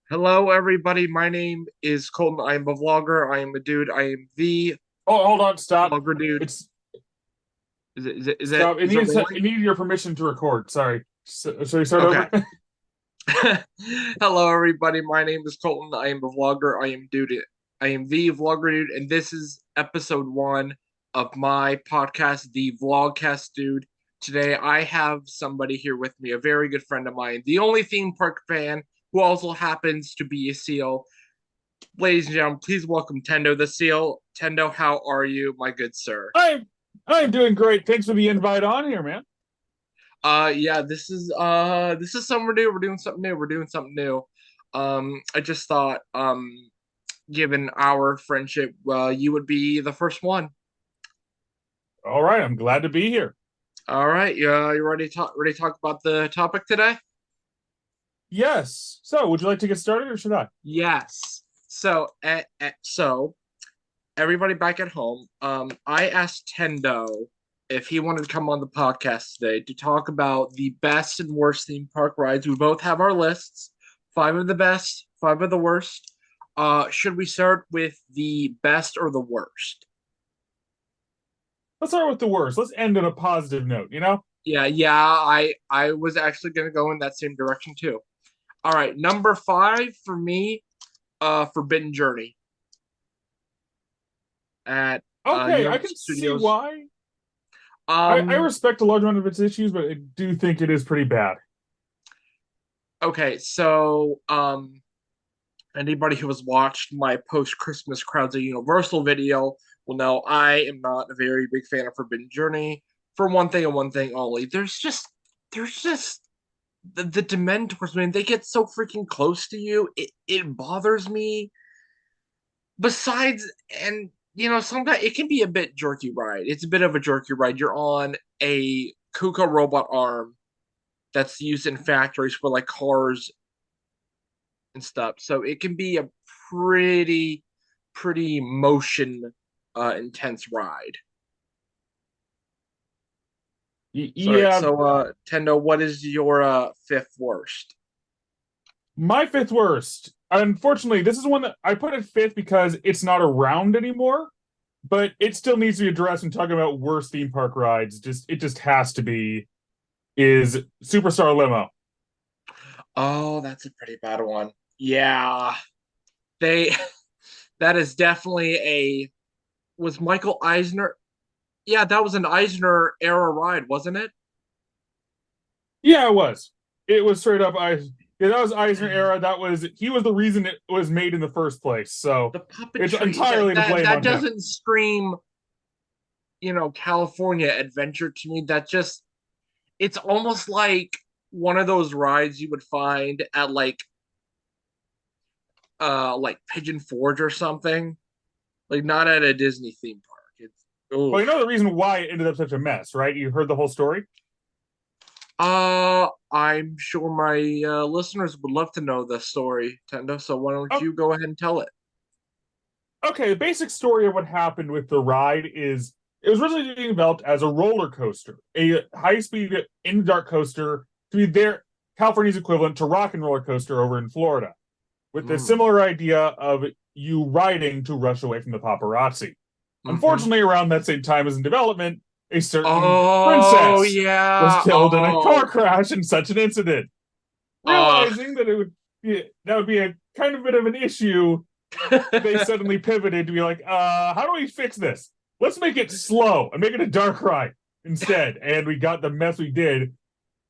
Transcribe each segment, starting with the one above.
Hello, everybody. My name is Colton. I am a vlogger. I am a dude. I am the Oh, hold on, stop. vlogger dude. It's stop. Is it It rolling? needed your permission to record. Sorry. So you start Okay. over? Hello, everybody. My name is Colton. I am a vlogger. I am dude. I am the vlogger dude, and this is episode one of my podcast, the Vlogcast Dude. Today, I have somebody here with me, a very good friend of mine, the only theme park fan who also happens to be a seal. Ladies and gentlemen, please welcome Tendo the Seal. Tendo, how are you, my good sir? I'm I'm doing great. Thanks for the invite on here, man. Yeah, this is something new. We're doing something new. We're doing something new. I just thought, given our friendship, you would be the first one. All right, I'm glad to be here. All right, you ready to talk about the topic today? Yes. So, would you like to get started, or should I? Yes. So everybody back at home, I asked Tendo if he wanted to come on the podcast today to talk about the best and worst theme park rides. We both have our lists, five of the best, five of the worst. Should we start with the best or the worst? Let's start with the worst. Let's end on a positive note. Yeah, I was actually gonna go in that same direction too. All right, number five for me, Forbidden Journey at Okay, I Universal can see Studios. why. I Um, respect a large amount of its issues, but I do think it is pretty bad. okay, so anybody who has watched my post Christmas Crowds at Universal video will know I am not a very big fan of Forbidden Journey for one thing and one thing only. There's just the Dementors, man, they get so freaking close to you. It bothers me. Besides, and sometimes it can be a bit jerky ride. It's a bit of a jerky ride. You're on a Kuka robot arm that's used in factories for like cars and stuff. So it can be a pretty, pretty motion intense ride. Sorry. Yeah, So Tendo, what is your fifth worst? my fifth worst. Unfortunately, this is one that I put at fifth because it's not around anymore, but it still needs to be addressed when talking about worst theme park rides. It just has to be is Superstar Limo. Oh, that's a pretty bad one. Yeah. They that is definitely a was Michael Eisner. Yeah, that was an Eisner era ride, wasn't it? Yeah, it was. It was straight up. Yeah, that was Eisner era. He was the reason it was made in the first place. So The it's puppetry that entirely to that blame that on him. doesn't scream, California adventure to me. That just it's almost like one of those rides you would find at like Pigeon Forge or something. Like not at a Disney theme park. It's Well, oof. you know the reason why it ended up such a mess, right? You heard the whole story. I'm sure my listeners would love to know the story, Tendo. So why don't Oh, you go ahead and tell it? okay, the basic story of what happened with the ride is it was originally being developed as a roller coaster, a high speed in the dark coaster to be their California's equivalent to Rock and Roller Coaster over in Florida, with the Mm. similar idea of you riding to rush away from the paparazzi. Mm-hmm. Unfortunately, around that same time as in development, a certain Oh princess was yeah. killed in a car Oh. crash in such an incident. Uh. Realizing that would be a kind of bit of an issue, they suddenly pivoted to be like, how do we fix this? Let's make it slow and make it a dark ride instead. And we got the mess we did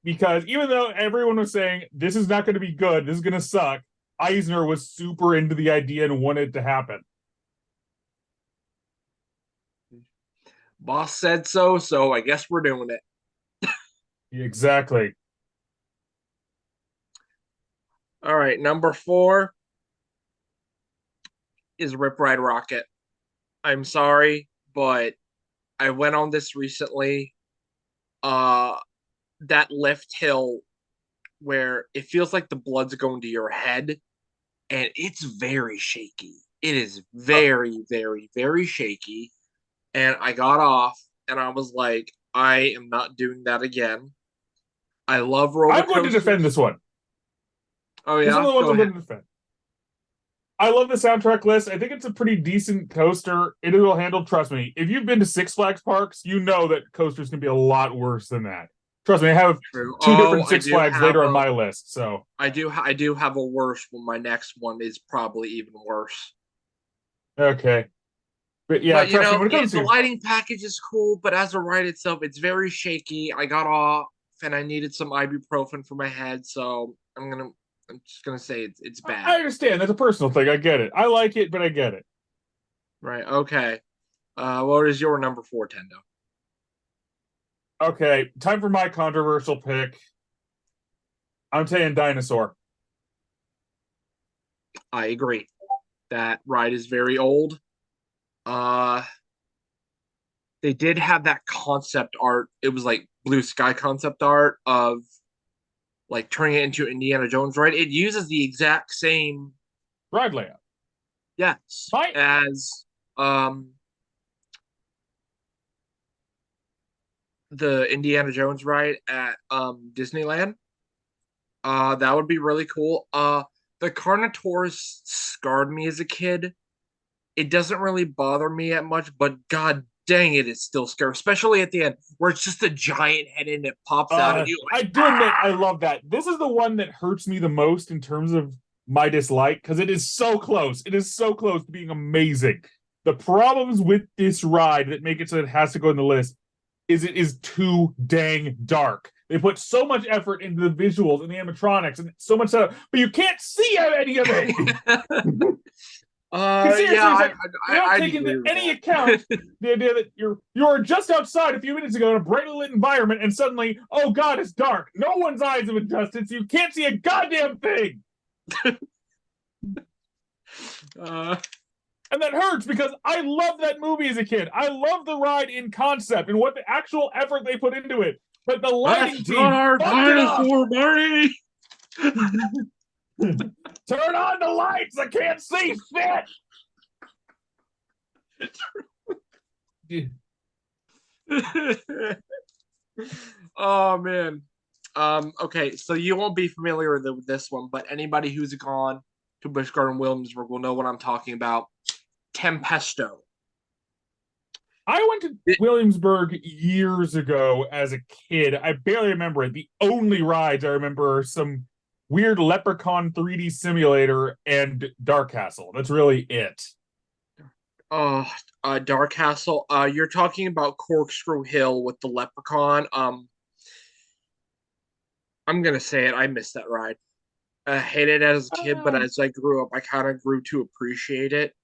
because even though everyone was saying this is not going to be good, this is going to suck, Eisner was super into the idea and wanted it to happen. Boss said so, so I guess we're doing it. Exactly. All right, number four is Rip Ride Rocket. I'm sorry, but I went on this recently. Uh, that lift hill where it feels like the blood's going to your head, and it's very shaky. It is Uh, very, very, very shaky. And I got off, and I was like, I am not doing that again. I love roller I'm going to defend coasters. this one. Oh This is one yeah, of the ones go I'm ahead. going to defend. I love the soundtrack list. I think it's a pretty decent coaster. It is well handled. Trust me. If you've been to Six Flags parks, you know that coasters can be a lot worse than that. Trust me. I have True. two Oh, different Six Flags later on my list. So I do have a worse one. My next one is probably even worse. okay, but yeah, But you trust me. know, When it comes the to lighting package is cool, but as a ride itself, it's very shaky. I got off and I needed some ibuprofen for my head, so I'm just gonna say it's I bad. understand that's a personal thing. I get it. I like it, but I get it. Right. Okay. What is your number four, Tendo? Okay, time for my controversial pick. I'm saying dinosaur. I agree. That ride is very old. Uh they did have that concept art. It was like blue sky concept art of like turning it into Indiana Jones, right? It uses the exact same, Ride layout. yes, My as um the Indiana Jones ride at Disneyland. That would be really cool. The Carnotaurs scarred me as a kid. It doesn't really bother me that much, but god dang it, it's still scary, especially at the end where it's just a giant head and it pops out at you I like do admit ah! I love that. This is the one that hurts me the most in terms of my dislike because it is so close. It is so close to being amazing. The problems with this ride that make it so it has to go in the list is it is too dang dark. They put so much effort into the visuals and the animatronics and so much setup, but you can't see any of it. Because Yeah, seriously, it's like they're not I'd taking agree into with any account the idea that you're just outside a few minutes ago in a brightly lit environment, and suddenly, oh god, it's dark. No one's eyes have adjusted, so you can't see a goddamn thing. that. And that hurts because I love that movie as a kid. I love the ride in concept and what the actual effort they put into it. But the lighting That's not team our fucked it up. dinosaur, Marty. Turn on the lights. I can't see shit. Oh man. Okay, so you won't be familiar with this one, but anybody who's gone to Busch Garden Williamsburg will know what I'm talking about. Tempesto. I went to It, Williamsburg years ago as a kid. I barely remember it. The only rides I remember are some weird Leprechaun 3D simulator and Dark Castle. That's really it. uh, Dark Castle. You're talking about Corkscrew Hill with the Leprechaun. I'm gonna say it. I missed that ride. I hated it as a kid, but Uh, as I grew up, I kind of grew to appreciate it.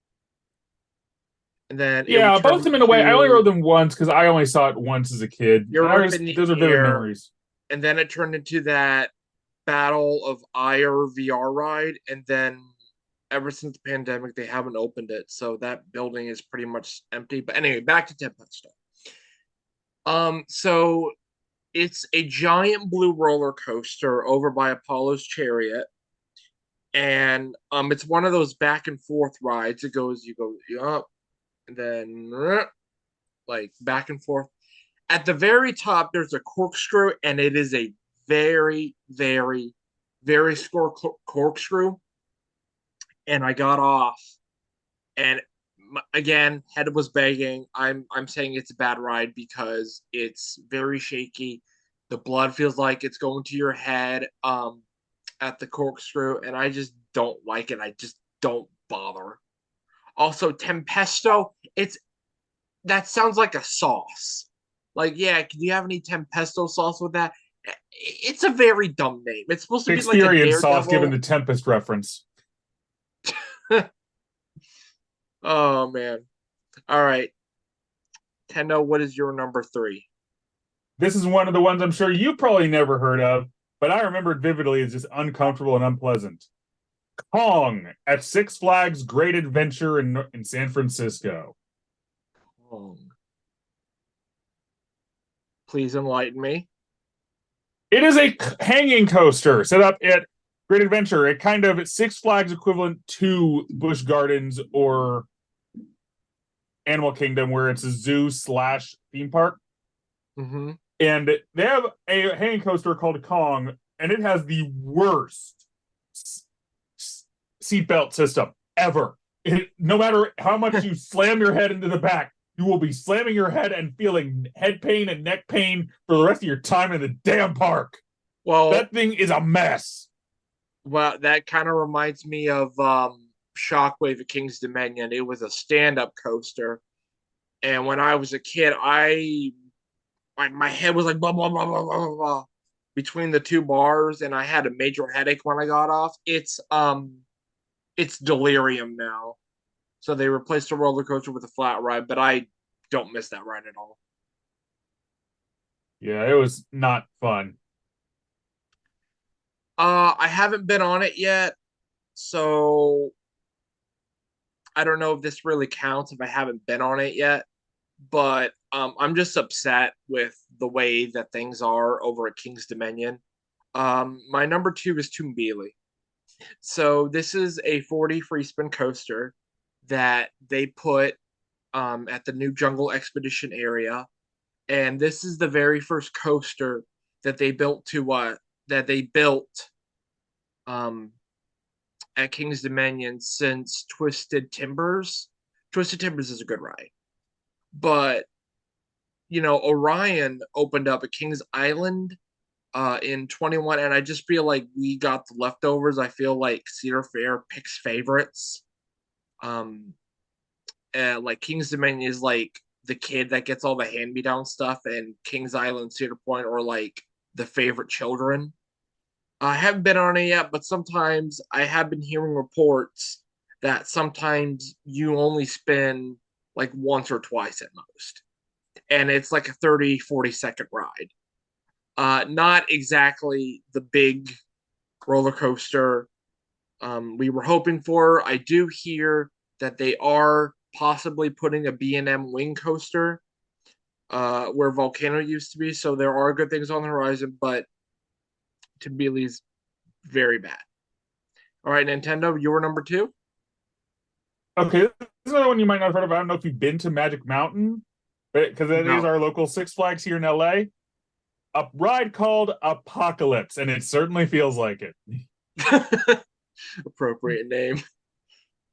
And then it would yeah, turn both of them in a way. I only into rode them once because I only saw it once as a kid. And you're I up was in the those are vivid air, memories. and then it turned into that Battle of Ire VR ride, and then ever since the pandemic, they haven't opened it, so that building is pretty much empty. But anyway, back to Tempest. So it's a giant blue roller coaster over by Apollo's Chariot, and it's one of those back and forth rides. It goes, you go up, and then like back and forth. At the very top, there's a corkscrew, and it is a very, very, very score corkscrew. And I got off, and again, head was begging. I'm saying it's a bad ride because it's very shaky. The blood feels like it's going to your head at the corkscrew, and I just don't like it. I just don't bother. Also, tempesto, it's that sounds like a sauce. Like, yeah, can you have any tempesto sauce with that? It's a very dumb name. It's supposed to be like a Experience sauce given daredevil. the Tempest reference. Oh man. All right. Tendo, what is your number three? This is one of the ones I'm sure you probably never heard of, but I remember it vividly as just uncomfortable and unpleasant. Kong at Six Flags Great Adventure in San Francisco. Oh, please enlighten me. It is a hanging coaster set up at Great Adventure, a kind of Six Flags equivalent to Busch Gardens or Animal Kingdom, where it's a zoo slash theme park. Mm-hmm. And they have a hanging coaster called Kong, and it has the worst seatbelt system. ever. No matter how much you slam your head into the back, you will be slamming your head and feeling head pain and neck pain for the rest of your time in the damn park. Well, That thing is a mess. well, that kind of reminds me of Shockwave at King's Dominion. It was a stand-up coaster, and when I was a kid, my head was like blah blah blah blah blah blah between the two bars, and I had a major headache when I got off. It's delirium now, so they replaced the roller coaster with a flat ride, but I don't miss that ride at all. Yeah, it was not fun. I haven't been on it yet, so I don't know if this really counts if I haven't been on it yet. But I'm just upset with the way that things are over at King's Dominion. My number two is Toonbeely. So this is a 40 free spin coaster that they put at the new Jungle Expedition area, and this is the very first coaster that they built um, at King's Dominion since Twisted Timbers. Twisted Timbers is a good ride, but Orion opened up at Kings Island in 21, and I just feel like we got the leftovers. I feel like Cedar Fair picks favorites. Um, like Kings Dominion is like the kid that gets all the hand me down stuff, and Kings Island, Cedar Point are like the favorite children. I haven't been on it yet, but sometimes I have been hearing reports that sometimes you only spin like once or twice at most, and it's like a 30-40 second ride. Not exactly the big roller coaster we were hoping for. I do hear that they are possibly putting a B&M wing coaster where Volcano used to be, so there are good things on the horizon, but Tbilisi's very bad. All right, Nintendo, you're number two? Okay, this is another one you might not have heard of. I don't know if you've been to Magic Mountain, but because that is No. our local Six Flags here in LA. A ride called Apocalypse, and it certainly feels like it. Appropriate name.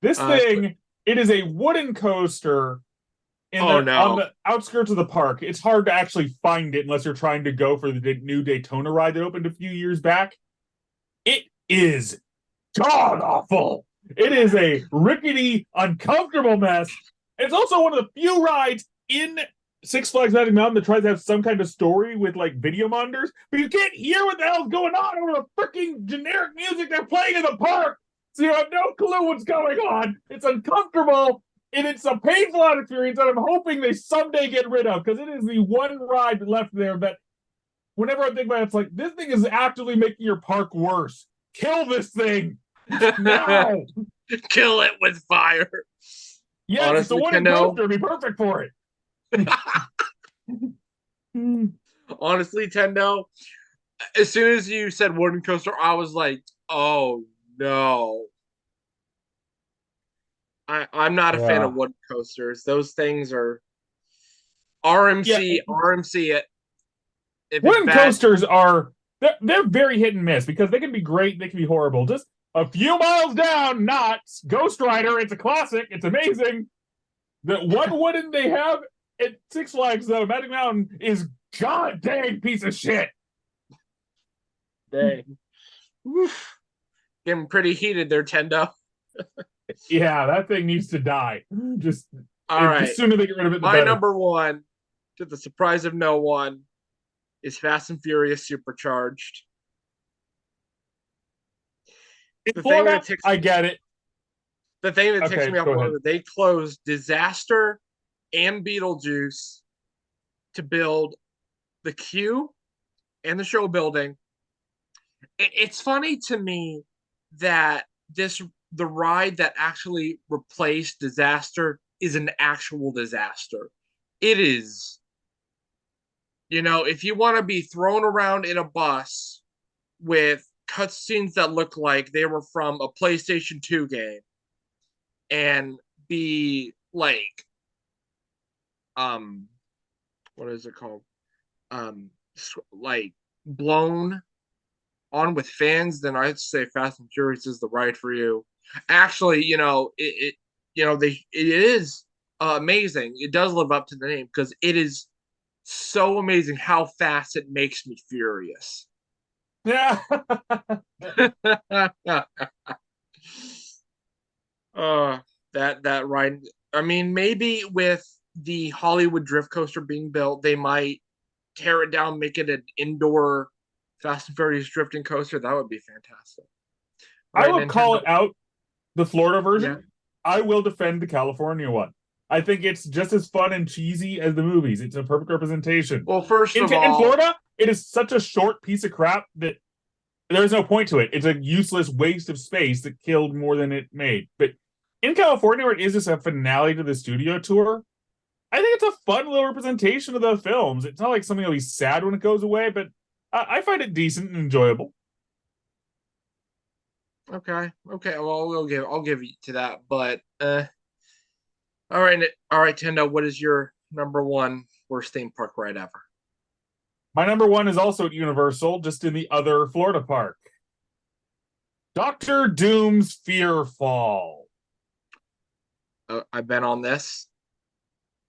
This Uh, thing, it is a wooden coaster in oh the on no. the outskirts of the park. It's hard to actually find it unless you're trying to go for the new Daytona ride that opened a few years back. It is god awful. It is a rickety, uncomfortable mess. It's also one of the few rides in Six Flags Magic Mountain that tries to have some kind of story with like video monitors, but you can't hear what the hell's going on over the freaking generic music they're playing in the park. So you have no clue what's going on. It's uncomfortable and it's a painful experience that I'm hoping they someday get rid of because it is the one ride left there that whenever I think about it, it's like this thing is actively making your park worse. Kill this thing now. Kill it with fire. Yes, it's a Honestly, wooden Kendo. coaster. It'd be perfect for it. Honestly, Tendo. As soon as you said wooden coaster, I was like, oh no. I'm not a fan Yeah. of wooden coasters. Those things are Yeah. RMC it. If it's Wooden bad, coasters are they're very hit and miss because they can be great, they can be horrible. Just a few miles down, Knott's Ghost Rider. It's a classic. It's amazing. The one wooden they have at Six Flags though, Magic Mountain is god dang piece of shit. dang. Oof. Getting pretty heated there, Tendo. Yeah, that thing needs to die. Just All the right. sooner they get rid of it, the My better. number one, to the surprise of no one, is Fast and Furious Supercharged. In The thing that Florida, ticks I get it. the thing that ticks Okay, me off go more ahead. that they closed Disaster and Beetlejuice to build the queue and the show building. It's funny to me that the ride that actually replaced Disaster is an actual disaster. It is, if you want to be thrown around in a bus with cutscenes that look like they were from a PlayStation 2 game and be like um what is it called? Like blown on with fans, then I'd say Fast and Furious is the ride for you. Actually, it is amazing. It does live up to the name because it is so amazing how fast it makes me furious. Yeah. uh that ride. I mean, maybe with the Hollywood Drift Coaster being built, they might tear it down, make it an indoor Fast and Furious drifting coaster. That would be fantastic. All I right, will call Nintendo. it out, the Florida Yeah. version. I will defend the California one. I think it's just as fun and cheesy as the movies. It's a perfect representation. Well, first of In all, Florida, it is such a short piece of crap that there's no point to it. It's a useless waste of space that killed more than it made. But in California, where it is just a finale to the studio tour, I think it's a fun little representation of the films. It's not like something that'll be sad when it goes away, but I find it decent and enjoyable. okay, okay. Well, I'll give you to that. But all right, all right, Tendo. What is your number one worst theme park ride ever? My number one is also at Universal, just in the other Florida park. Doctor Doom's Fear Fall. I've been on this.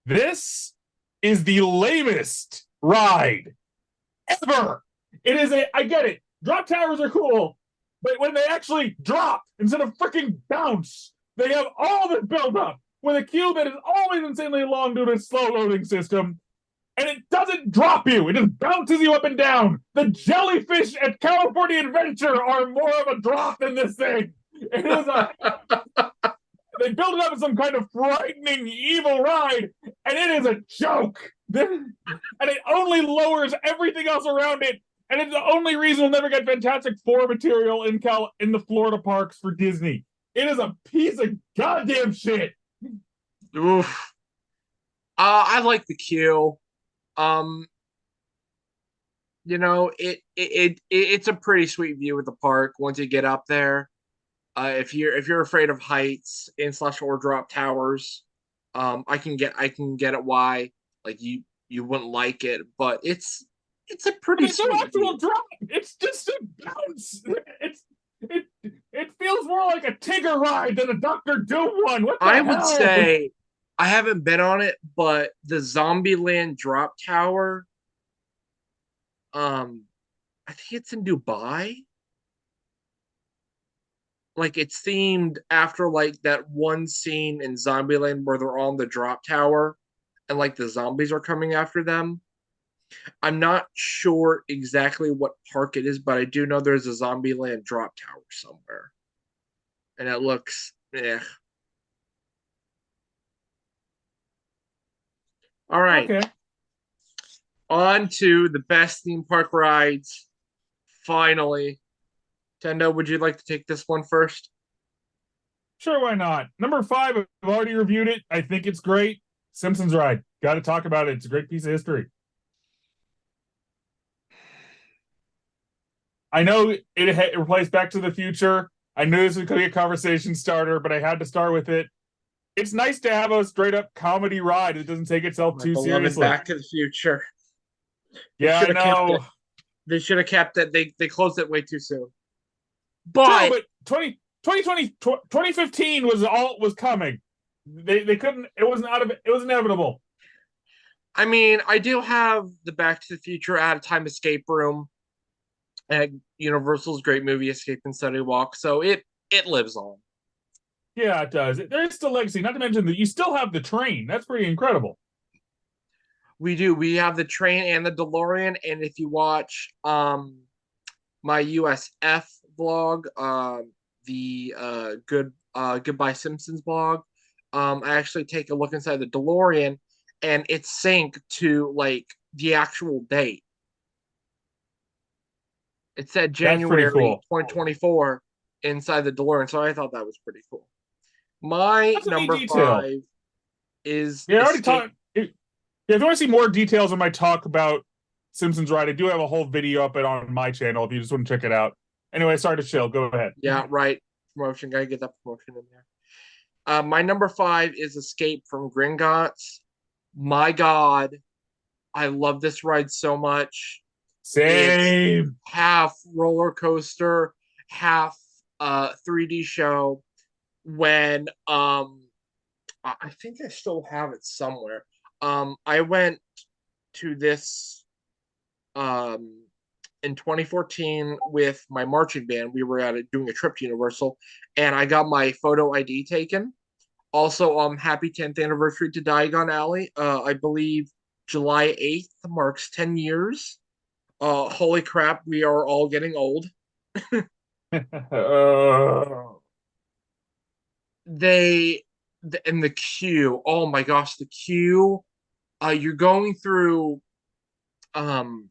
This is the lamest ride ever. It is a, I get it. Drop towers are cool, but when they actually drop instead of freaking bounce, they have all this build up with a queue that is always insanely long due to its slow loading system. And it doesn't drop you, it just bounces you up and down. The jellyfish at California Adventure are more of a drop than this thing. It is a they build it up as some kind of frightening evil ride, and it is a joke. And it only lowers everything else around it. And it's the only reason we'll never get Fantastic Four material in the Florida parks for Disney. It is a piece of goddamn shit. Oof. I like the queue. Um, it's a pretty sweet view of the park once you get up there. If you're afraid of heights and slash or drop towers, I can get it why like you wouldn't like it, but it's a But pretty it's no sweet actual view. drop. It's just a bounce. It it feels more like a Tigger ride than a Doctor Doom one. What the I would hell? say I haven't been on it, but the Zombieland drop tower, um, I think it's in Dubai. Like it's themed after like that one scene in Zombieland where they're on the drop tower and like the zombies are coming after them. I'm not sure exactly what park it is, but I do know there's a Zombieland drop tower somewhere. And it looks All right. Okay, On to the best theme park rides. Finally. Tendo, would you like to take this one first? sure, why not? Number five, I've already reviewed it. I think it's great. Simpsons ride. Got to talk about it. It's a great piece of history. I know it replaced Back to the Future. I knew this was going to be a conversation starter, but I had to start with it. It's nice to have a straight up comedy ride that doesn't take itself My too beloved seriously. Back to the Future. They Yeah, should I have kept it. know. They should have kept it. They closed it way too soon. True, But but 2015 was coming. They couldn't. It wasn't out of it. It was inevitable. I mean, I do have the Back to the Future Out of Time escape room at Universal's great movie Escape and Study Walk, so it lives on. Yeah, it does. There's still legacy. Not to mention that you still have the train. That's pretty incredible. We do. We have the train and the DeLorean, and if you watch my USF vlog, the Goodbye Simpsons blog, I actually take a look inside the DeLorean, and it's synced to like the actual date. It said That's pretty January cool. 2024 inside the DeLorean, so I thought that was pretty cool. My That's a neat number detail. five is Yeah, I already Escape. talked. Yeah, if you want to see more details on my talk about Simpsons Ride, I do have a whole video up it on my channel if you just want to check it out. Anyway, sorry to chill. Go ahead. Yeah, right. Promotion. Gotta get that promotion in there. My number five is Escape from Gringotts. My God, I love this ride so much. It's Same. half roller coaster, half 3D show. when I think I still have it somewhere. I went to this um in 2014 with my marching band. We were doing a trip to Universal, and I got my photo ID taken. Also, happy 10th anniversary to Diagon Alley. I believe July 8th marks 10 years. Holy crap, we are all getting old. Oh. They and the queue. Oh my gosh, the queue. You're going through um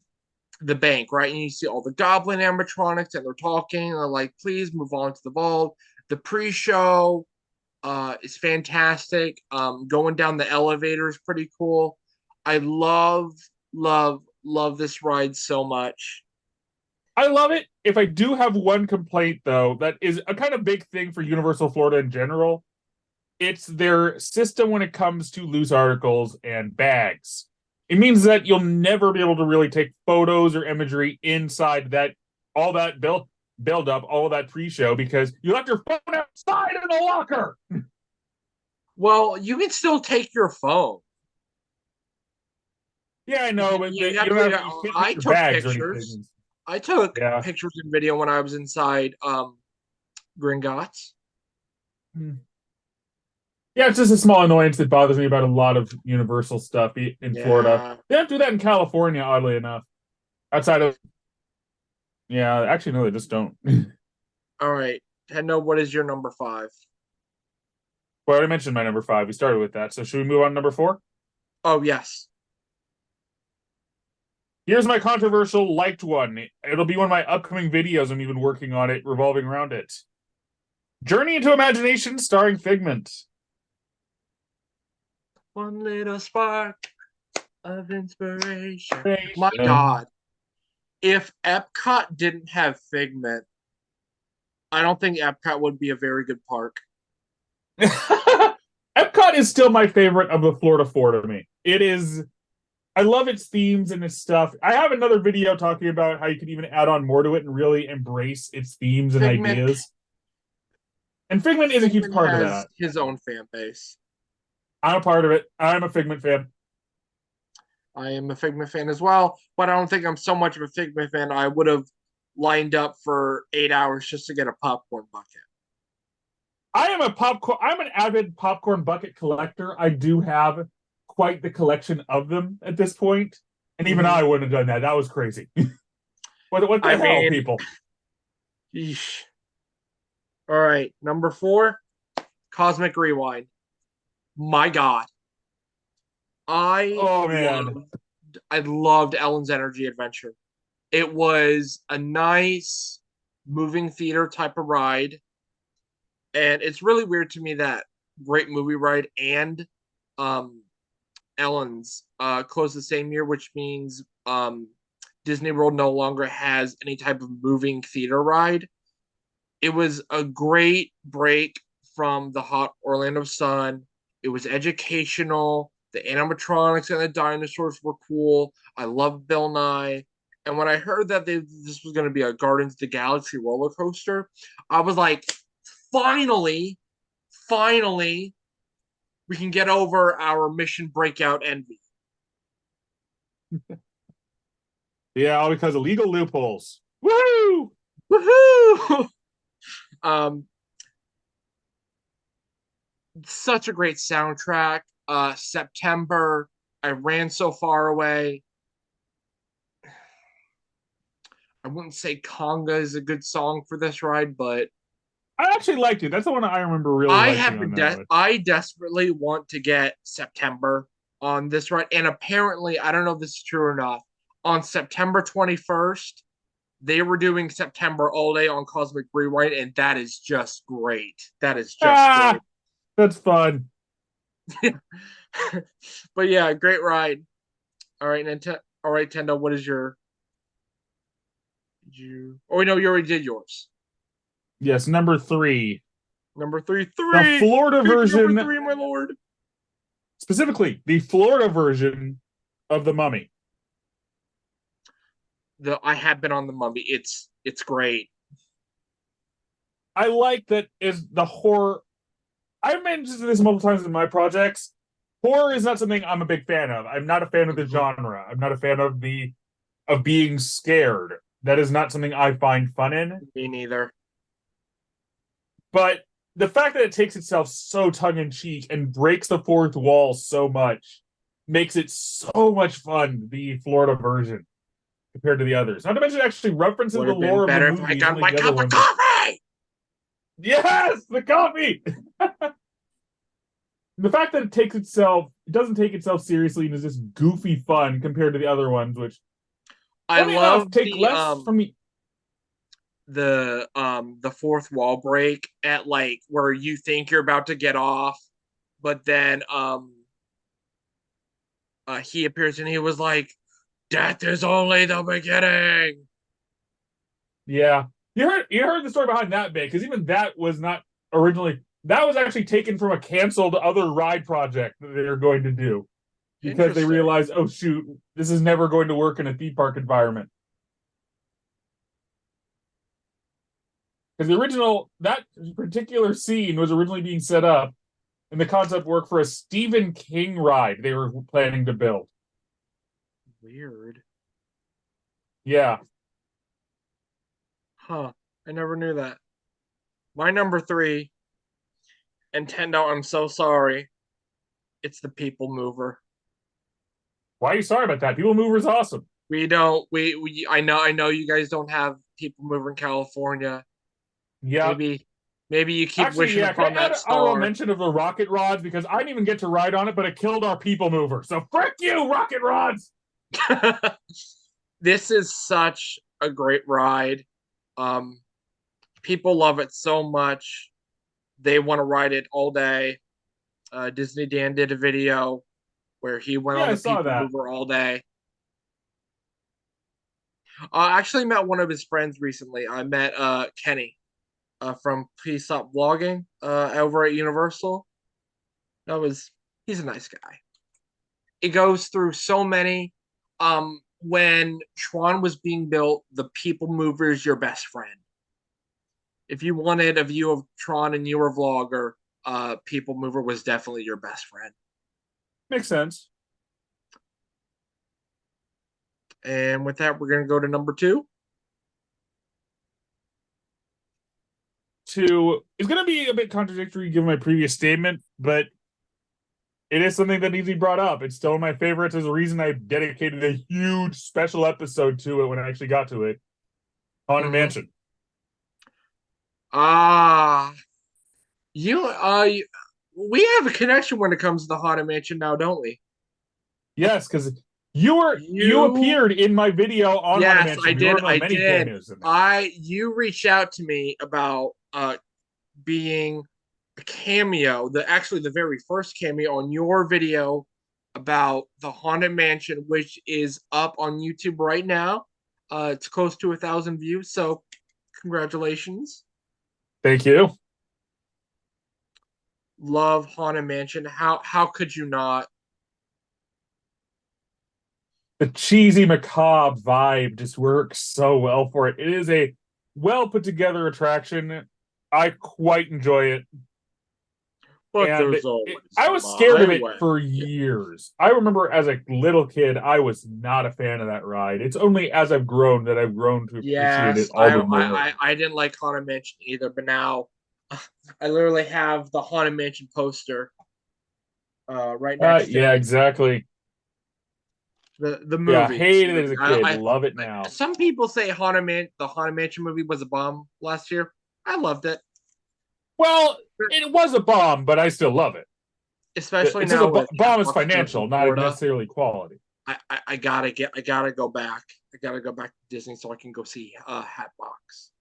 the bank, right? And you see all the goblin animatronics and they're talking. And they're like, please move on to the vault. The pre-show is fantastic. Going down the elevator is pretty cool. I love this ride so much. I love it. If I do have one complaint, though, that is a kind of big thing for Universal Florida in general, it's their system when it comes to loose articles and bags. It means that you'll never be able to really take photos or imagery inside that all that build up, all of that pre-show because you left your phone outside in the locker. Well, you can still take your phone. Yeah, I know, but You have you to don't wait. have you can't leave I your took bags or pictures. anything. I took Yeah. pictures and video when I was inside Gringotts. Yeah, it's just a small annoyance that bothers me about a lot of Universal stuff in Florida. Yeah. They don't do that in California, oddly enough. Outside of, yeah, actually, no, they just don't. All right. Tendo, what is your number five? Well, I already mentioned my number five. We started with that. So should we move on to number four? Oh, yes. Here's my controversial liked one. It'll be one of my upcoming videos. I'm even working on it, revolving around it. Journey into Imagination starring Figment. One little spark of inspiration. My Inspiration. God. If Epcot didn't have Figment, I don't think Epcot would be a very good park. Epcot is still my favorite of the Florida Four to me. It is I love its themes and its stuff. I have another video talking about how you can even add on more to it and really embrace its themes and Figment ideas. And Figment is a huge Figment part of has that. his own fan base. I'm a part of it. I'm a Figment fan. I am a Figment fan as well, but I don't think I'm so much of a Figment fan. I would have lined up for 8 hours just to get a popcorn bucket. I'm an avid popcorn bucket collector. I do have quite the collection of them at this point. And even Mm-hmm. I wouldn't have done that. That was crazy. What I the hell, mean, people? yeesh. All right, number four, Cosmic Rewind. My God, I Oh man. loved, I loved Ellen's Energy Adventure. It was a nice moving theater type of ride, and it's really weird to me that Great Movie Ride and um, Ellen's closed the same year, which means Disney World no longer has any type of moving theater ride. It was a great break from the hot Orlando sun. It was educational. The animatronics and the dinosaurs were cool. I love Bill Nye. And when I heard that this was going to be a Guardians of the Galaxy roller coaster, I was like, finally, finally, we can get over our Mission Breakout envy. Yeah, all because of legal loopholes. Woo! Woohoo! um, Such a great soundtrack. September, I ran so far away. I wouldn't say Conga is a good song for this ride, but I actually liked it. That's the one I remember really liking on that one. I desperately want to get September on this ride, and apparently, I don't know if this is true or not. On September 21st, they were doing September all day on Cosmic Rewind, and that is just great. That is just Ah, great. that's fun. But yeah, great ride. All right, All right, Tendo. What is your? Did you? Oh, wait, no, you already did yours. Yes, number three. Number three, The three. Florida Pick number version, three, my lord. specifically the Florida version of the Mummy. The I have been on the Mummy. It's great. I like that is the horror. I've mentioned this multiple times in my projects. Horror is not something I'm a big fan of. I'm not a fan of the Mhm. genre. I'm not a fan of the of being scared. That is not something I find fun in. Me neither. But the fact that it takes itself so tongue in cheek and breaks the fourth wall so much makes it so much fun, the Florida version, compared to the others. Not to mention, it actually references Would the have been lore of the better if I movies, got unlike my the other cup of ones. coffee. Yes, the coffee! The fact that it doesn't take itself seriously and is just goofy fun compared to the other ones, which, I funny enough, love take less from the. the fourth wall break at like where you think you're about to get off, but then he appears and he was like, "Death is only the beginning." Yeah, you heard the story behind that bit because even that was not originally that was actually taken from a canceled other ride project that they were going to do because they Interesting. realized, oh shoot, this is never going to work in a theme park environment. Because the original that particular scene was originally being set up in the concept work for a Stephen King ride they were planning to build. Weird. Yeah. Huh. I never knew that. My number three, and Tendo, I'm so sorry. It's the People Mover. Why are you sorry about that? People Mover is awesome. We don't we I know you guys don't have People Mover in California. Yeah. Maybe you keep Actually, wishing yeah. Can I upon add that an honorable star. mention of the rocket rods because I didn't even get to ride on it, but it killed our People Mover. So frick you, rocket rods. This is such a great ride. Um, People love it so much. They want to ride it all day. Disney Dan did a video where he went Yeah, on I the saw People that. Mover all day. I actually met one of his friends recently. I met Kenny from Please Stop Vlogging over at Universal. That was He's a nice guy. It goes through so many. When Tron was being built, the People Mover is your best friend. If you wanted a view of Tron and you were a vlogger, People Mover was definitely your best friend. Makes sense. And with that, we're gonna go to number two. To It's going to be a bit contradictory given my previous statement, but it is something that needs to be brought up. It's still one of my favorites. There's a reason I dedicated a huge special episode to it when I actually got to it. Haunted Mm-hmm. Mansion. Ah, you we have a connection when it comes to the Haunted Mansion now, don't we? Yes, because you You, appeared in my video on Haunted yes, I Mansion. You were did. one of I the many did. cameos in there. You reached out to me about being a cameo, the very first cameo on your video about the Haunted Mansion, which is up on YouTube right now. It's close to 1,000 views, so congratulations. Thank you. Love Haunted Mansion. How could you not? The cheesy macabre vibe just works so well for it. It is a well put together attraction. I quite enjoy it. But And there's always I was scared my of it way. for years. I remember as a little kid, I was not a fan of that ride. It's only as I've grown that I've grown to appreciate it Yes, all the more. I didn't like Haunted Mansion either, but now I literally have the Haunted Mansion poster right next to Yeah, me. exactly. The Yeah, movie. hated it as a kid. Love it I now. some people say the Haunted Mansion movie was a bomb last year. I loved it, Well, it was a bomb, but I still love it. especially It's just a now with bomb is Hatbox in financial, not Florida. necessarily quality. I gotta go back. I gotta go back to Disney so I can go see Hatbox.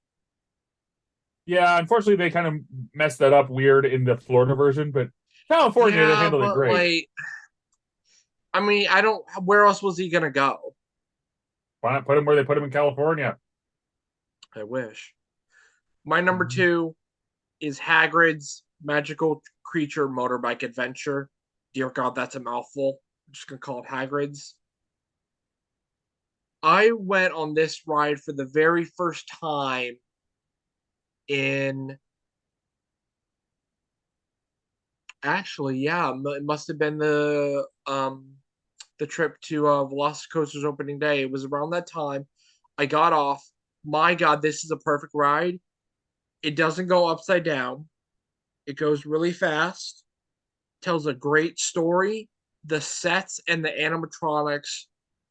Yeah, unfortunately, they kind of messed that up weird in the Florida version, but California, they Yeah, handled it but great. like, I mean, I don't. Where else was he gonna go? Why not put him where they put him in California? I wish. My number two is Hagrid's Magical Creature Motorbike Adventure. Dear God, that's a mouthful. I'm just gonna call it Hagrid's. I went on this ride for the very first time in Actually, yeah, it must have been the trip to Velocicoaster's opening day. It was around that time. I got off. My God, this is a perfect ride. It doesn't go upside down. It goes really fast. Tells a great story. The sets and the animatronics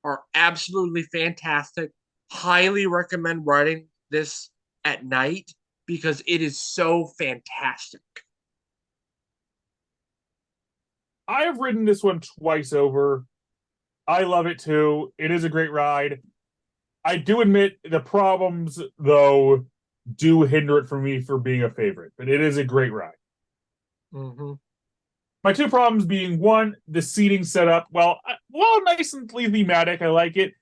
are absolutely fantastic. Highly recommend riding this at night because it is so fantastic. I have ridden this one twice over. I love it too. It is a great ride. I do admit the problems, though, do hinder it for me for being a favorite, but it is a great ride. Mm-hmm. My two problems being one, the seating setup. Well, nice and thematic. I like it.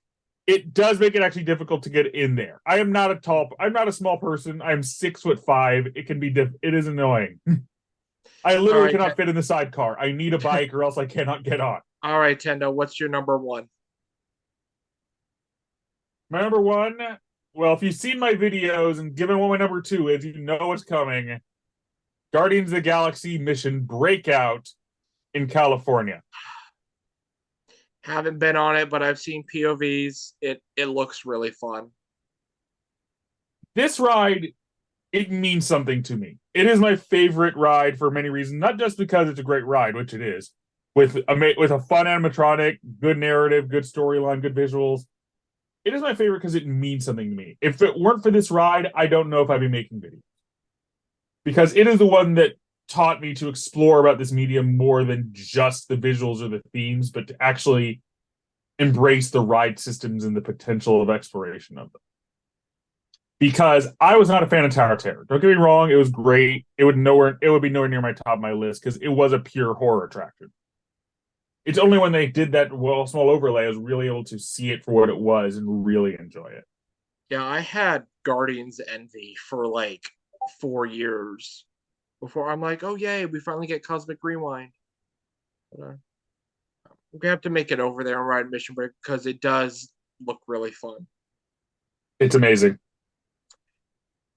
It does make it actually difficult to get in there. I'm not a small person. I'm 6'5". It can be it is annoying. I All literally right, cannot fit in the sidecar. I need a bike or else I cannot get on. all right, Tendo. What's your number one? My number one, well, if you've seen my videos and given what my number two is, you know what's coming. Guardians of the Galaxy mission Breakout in California. Haven't been on it, but I've seen POVs. It looks really fun. This ride, it means something to me. It is my favorite ride for many reasons, not just because it's a great ride, which it is, with a fun animatronic, good narrative, good storyline, good visuals. It is my favorite because it means something to me. If it weren't for this ride, I don't know if I'd be making videos because it is the one that taught me to explore about this medium more than just the visuals or the themes, but to actually embrace the ride systems and the potential of exploration of them. Because I was not a fan of Tower of Terror. Don't get me wrong, it was great. It would be nowhere near my top of my list because it was a pure horror attraction. It's only when they did that small overlay I was really able to see it for what it was and really enjoy it. Yeah, I had Guardians Envy for like 4 years before I'm like, oh yay, we finally get Cosmic Rewind. But, we're gonna have to make it over there and ride Mission Break because it does look really fun. It's amazing.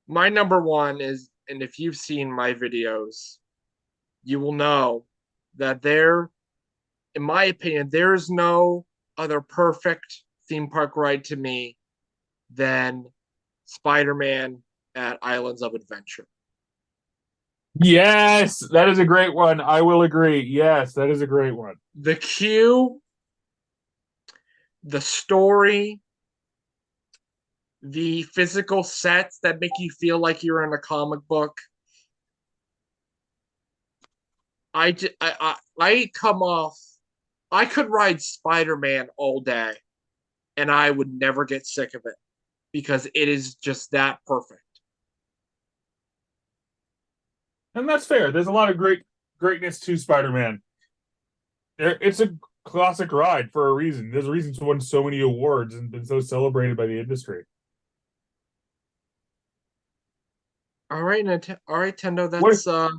My number one is, and if you've seen my videos, you will know that in my opinion, there is no other perfect theme park ride to me than Spider-Man at Islands of Adventure. Yes, that is a great one. I will agree. Yes, that is a great one. The queue, the story, the physical sets that make you feel like you're in a comic book. I come off. I could ride Spider-Man all day, and I would never get sick of it because it is just that perfect. And that's fair. There's a lot of greatness to Spider-Man. It's a classic ride for a reason. There's a reason it's won so many awards and been so celebrated by the industry. All right, all right, Tendo. What?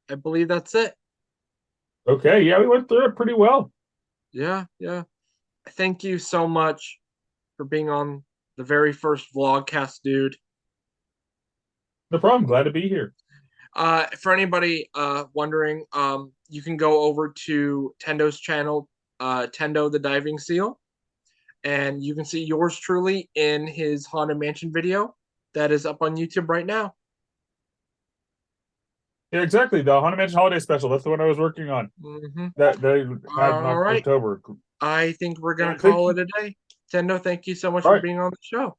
I believe that's it. Okay, yeah, we went through it pretty well. Yeah, yeah. Thank you so much for being on the very first vlogcast, dude. No problem. Glad to be here. For anybody wondering, you can go over to Tendo's channel, Tendo the Diving Seal, and you can see yours truly in his Haunted Mansion video that is up on YouTube right now. Yeah, exactly. The Haunted Mansion Holiday Special. That's the one I was working on. Mm-hmm. That they had in All right. October. I think we're Yeah, gonna call it a day. Tendo, thank you so much All for right. being on the show.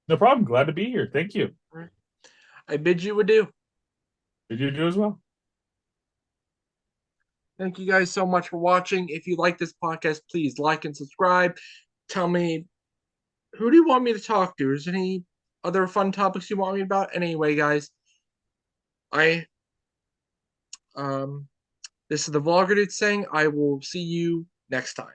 No problem. Glad to be here. Thank you. All right. I bid you adieu. Did you do as well? Thank you guys so much for watching. If you like this podcast, please like and subscribe. Tell me, who do you want me to talk to? Is there any other fun topics you want me about? Anyway, guys, I this is the vlogger dude saying I will see you next time.